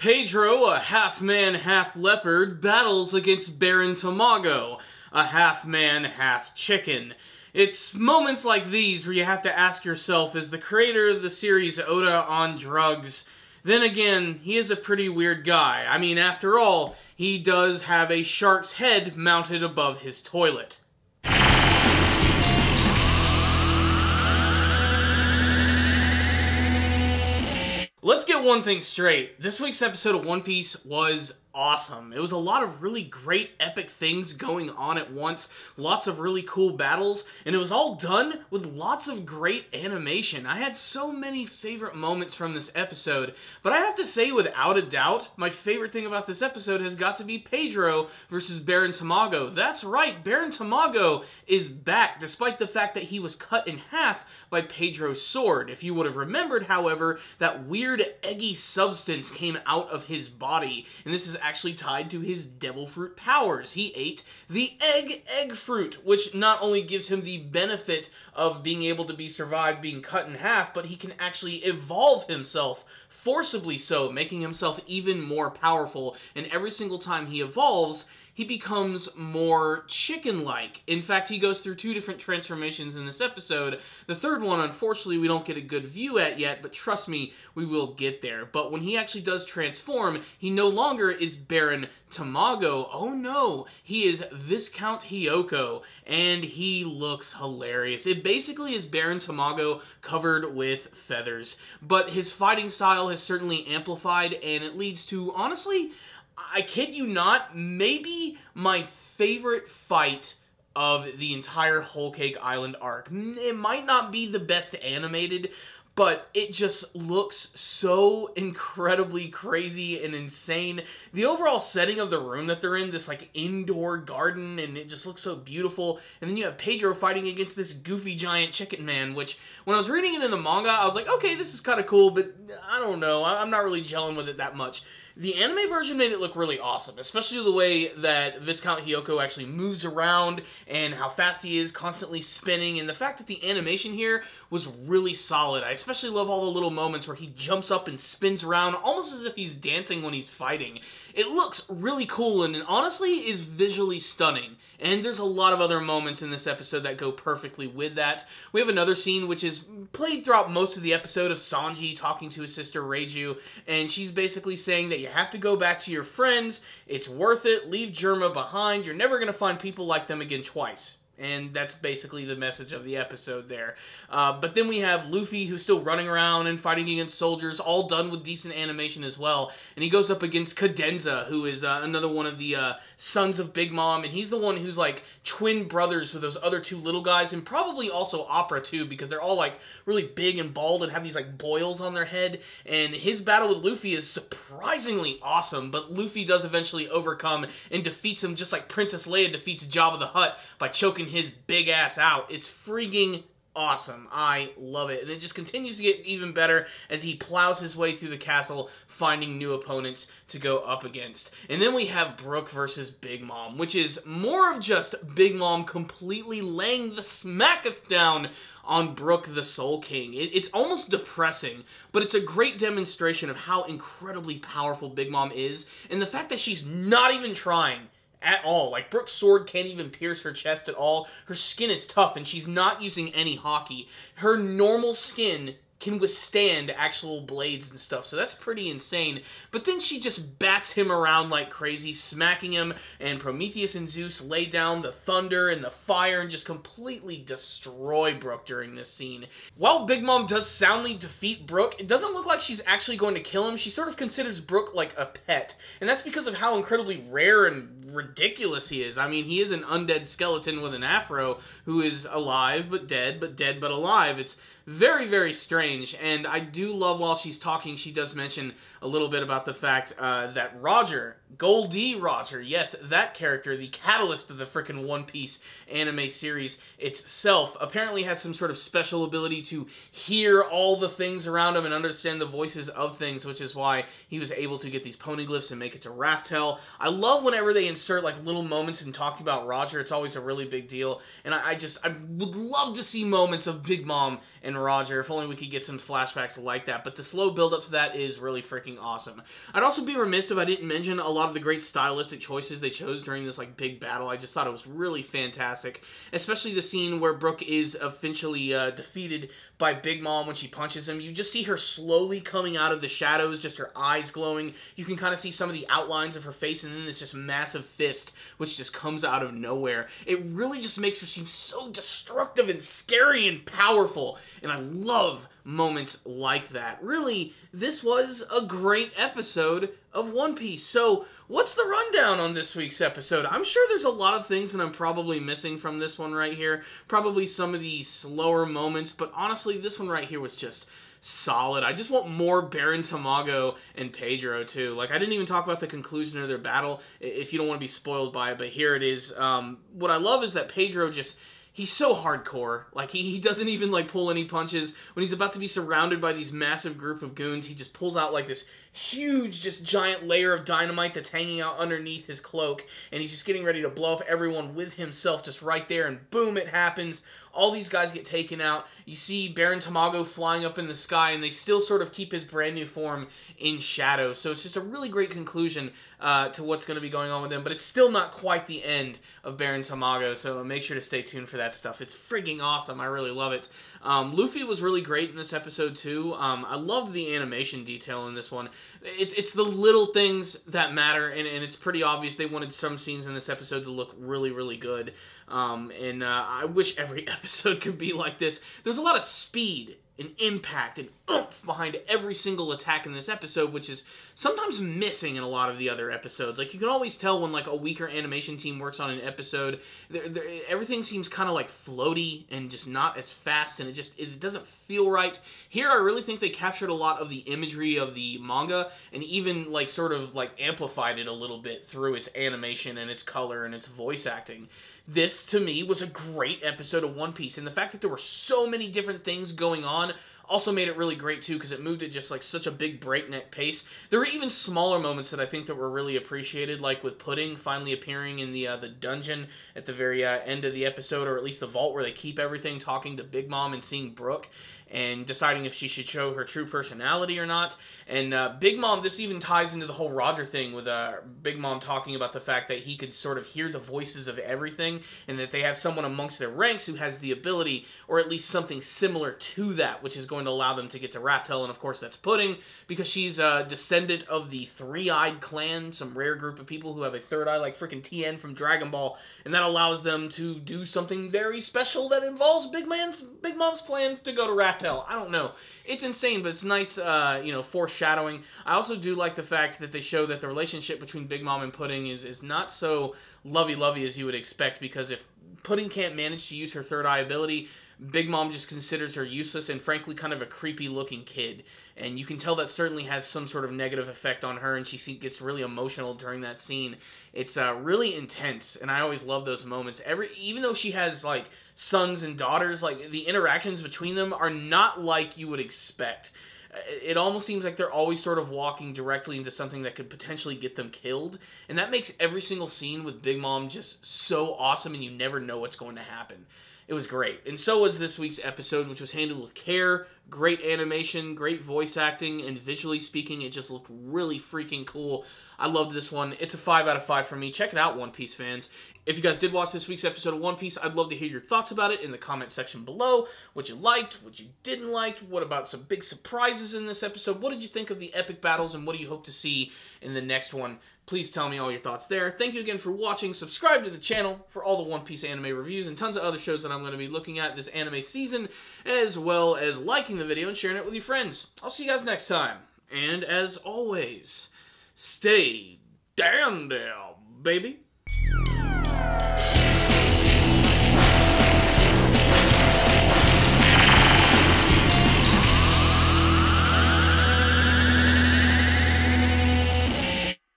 Pedro, a half-man, half-leopard, battles against Baron Tamago, a half-man, half-chicken. It's moments like these where you have to ask yourself, is the creator of the series Oda on drugs? Then again, he is a pretty weird guy. I mean, after all, he does have a shark's head mounted above his toilet. Let's get one thing straight. This week's episode of One Piece was awesome. It was a lot of really great epic things going on at once, lots of really cool battles, and it was all done with lots of great animation. I had so many favorite moments from this episode, but I have to say without a doubt, my favorite thing about this episode has got to be Pedro versus Baron Tamago. That's right, Baron Tamago is back, despite the fact that he was cut in half by Pedro's sword. If you would have remembered, however, that weird eggy substance came out of his body, and this is actually tied to his devil fruit powers. He ate the egg fruit, which not only gives him the benefit of being able to be survived being cut in half, but he can actually evolve himself, forcibly so, making himself even more powerful, and every single time he evolves, he becomes more chicken-like. In fact, he goes through two different transformations in this episode. The third one, unfortunately, we don't get a good view at yet, but trust me, we will get there. But when he actually does transform, he no longer is Baron Tamago. Oh no, he is Viscount Hyoko, and he looks hilarious. It basically is Baron Tamago covered with feathers, but his fighting style has certainly amplified, and it leads to, honestly, I kid you not, maybe my favorite fight of the entire Whole Cake Island arc. It might not be the best animated, but it just looks so incredibly crazy and insane. The overall setting of the room that they're in, this like indoor garden, and it just looks so beautiful. And then you have Pedro fighting against this goofy giant chicken man, which when I was reading it in the manga, I was like, okay, this is kind of cool, but I don't know. I'm not really gelling with it that much. The anime version made it look really awesome, especially the way that Viscount Hyoko actually moves around and how fast he is, constantly spinning, and the fact that the animation here was really solid. I especially love all the little moments where he jumps up and spins around, almost as if he's dancing when he's fighting. It looks really cool and honestly is visually stunning, and there's a lot of other moments in this episode that go perfectly with that. We have another scene which is played throughout most of the episode of Sanji talking to his sister Reiju, and she's basically saying that you have to go back to your friends, it's worth it, leave Germa behind, you're never going to find people like them again twice. And that's basically the message of the episode there. But then we have Luffy, who's still running around and fighting against soldiers, all done with decent animation as well. And he goes up against Cadenza, who is another one of the sons of Big Mom, and he's the one who's like twin brothers with those other two little guys, and probably also Opera too, because they're all like really big and bald and have these like boils on their head. And his battle with Luffy is surprisingly awesome, but Luffy does eventually overcome and defeats him just like Princess Leia defeats Jabba the Hutt by choking his big ass out. It's freaking awesome. I love it. And it just continues to get even better as he plows his way through the castle, finding new opponents to go up against. And then we have Brook versus Big Mom, which is more of just Big Mom completely laying the smacketh down on Brook the Soul King. It's almost depressing, but it's a great demonstration of how incredibly powerful Big Mom is, and the fact that she's not even trying at all. Like, Brook's sword can't even pierce her chest at all. Her skin is tough, and she's not using any hockey. Her normal skin can withstand actual blades and stuff, so that's pretty insane. But then she just bats him around like crazy, smacking him, and Prometheus and Zeus lay down the thunder and the fire and just completely destroy Brook during this scene. While Big Mom does soundly defeat Brook, it doesn't look like she's actually going to kill him. She sort of considers Brook like a pet, and that's because of how incredibly rare and ridiculous he is. I mean, he is an undead skeleton with an afro who is alive but dead but alive. It's very, very strange, and I do love while she's talking, she does mention a little bit about the fact that Roger, Goldie Roger, yes, that character, the catalyst of the frickin' One Piece anime series itself, apparently had some sort of special ability to hear all the things around him and understand the voices of things, which is why he was able to get these poneglyphs and make it to Raftel. I love whenever they insert like little moments in talking about Roger. It's always a really big deal, and I would love to see moments of Big Mom and and Roger. If only we could get some flashbacks like that. But the slow build-up to that is really freaking awesome. I'd also be remiss if I didn't mention a lot of the great stylistic choices they chose during this like big battle. I just thought it was really fantastic. Especially the scene where Brooke is eventually defeated by Big Mom when she punches him. You just see her slowly coming out of the shadows, just her eyes glowing. You can kind of see some of the outlines of her face, and then this just massive fist which just comes out of nowhere. It really just makes her seem so destructive and scary and powerful, and I love moments like that. Really, this was a great episode of One Piece. So, what's the rundown on this week's episode? I'm sure there's a lot of things that I'm probably missing from this one right here. Probably some of the slower moments, but honestly, this one right here was just solid. I just want more Baron Tamago and Pedro, too. Like, I didn't even talk about the conclusion of their battle, if you don't want to be spoiled by it, but here it is. What I love is that Pedro just... he's so hardcore. Like, he doesn't even, like, pull any punches. When he's about to be surrounded by these massive group of goons, he just pulls out, like, this huge, just giant layer of dynamite that's hanging out underneath his cloak, and he's just getting ready to blow up everyone with himself just right there, and boom, it happens. All these guys get taken out. You see Baron Tamago flying up in the sky, and they still sort of keep his brand new form in shadow. So it's just a really great conclusion to what's going to be going on with him, but it's still not quite the end of Baron Tamago, so make sure to stay tuned for that stuff. It's frigging awesome. I really love it. Luffy was really great in this episode, too. I loved the animation detail in this one. It's the little things that matter, and it's pretty obvious they wanted some scenes in this episode to look really, really good. I wish every episode could be like this. There's a lot of speed and impact and oomph behind every single attack in this episode, which is sometimes missing in a lot of the other episodes. Like, you can always tell when, like, a weaker animation team works on an episode. Everything seems kind of, like, floaty and just not as fast, and it doesn't feel right. Here, I really think they captured a lot of the imagery of the manga and even, like, sort of, like, amplified it a little bit through its animation and its color and its voice acting. This, to me, was a great episode of One Piece, and the fact that there were so many different things going on also made it really great, too, because it moved at just, like, such a big breakneck pace. There were even smaller moments that I think that were really appreciated, like with Pudding finally appearing in the dungeon at the very end of the episode, or at least the vault where they keep everything, talking to Big Mom and seeing Brooke, and deciding if she should show her true personality or not. And Big Mom, this even ties into the whole Roger thing with Big Mom talking about the fact that he could sort of hear the voices of everything, and that they have someone amongst their ranks who has the ability, or at least something similar to that, which is going to allow them to get to Raftel, and of course that's Pudding, because she's a descendant of the Three-Eyed Clan, some rare group of people who have a third eye like freaking Tien from Dragon Ball, and that allows them to do something very special that involves Big Mom's plan to go to Raftel. I don't know. It's insane, but it's nice, foreshadowing. I also do like the fact that they show that the relationship between Big Mom and Pudding is not so lovey-lovey as you would expect, because if Pudding can't manage to use her third eye ability, Big Mom just considers her useless and frankly kind of a creepy-looking kid. And you can tell that certainly has some sort of negative effect on her, and she gets really emotional during that scene. It's really intense, and I always love those moments. Even though she has, like, sons and daughters, like, the interactions between them are not like you would expect. It almost seems like they're always sort of walking directly into something that could potentially get them killed, and that makes every single scene with Big Mom just so awesome, and you never know what's going to happen. It was great. And so was this week's episode, which was handled with care, great animation, great voice acting, and visually speaking, it just looked really freaking cool. I loved this one. It's a 5 out of 5 for me. Check it out, One Piece fans. If you guys did watch this week's episode of One Piece, I'd love to hear your thoughts about it in the comment section below. What you liked, what you didn't like, what about some big surprises in this episode? What did you think of the epic battles, and what do you hope to see in the next one? Please tell me all your thoughts there. Thank you again for watching. Subscribe to the channel for all the One Piece anime reviews and tons of other shows that I'm going to be looking at this anime season, as well as liking the video and sharing it with your friends. I'll see you guys next time. And as always, stay down there, baby.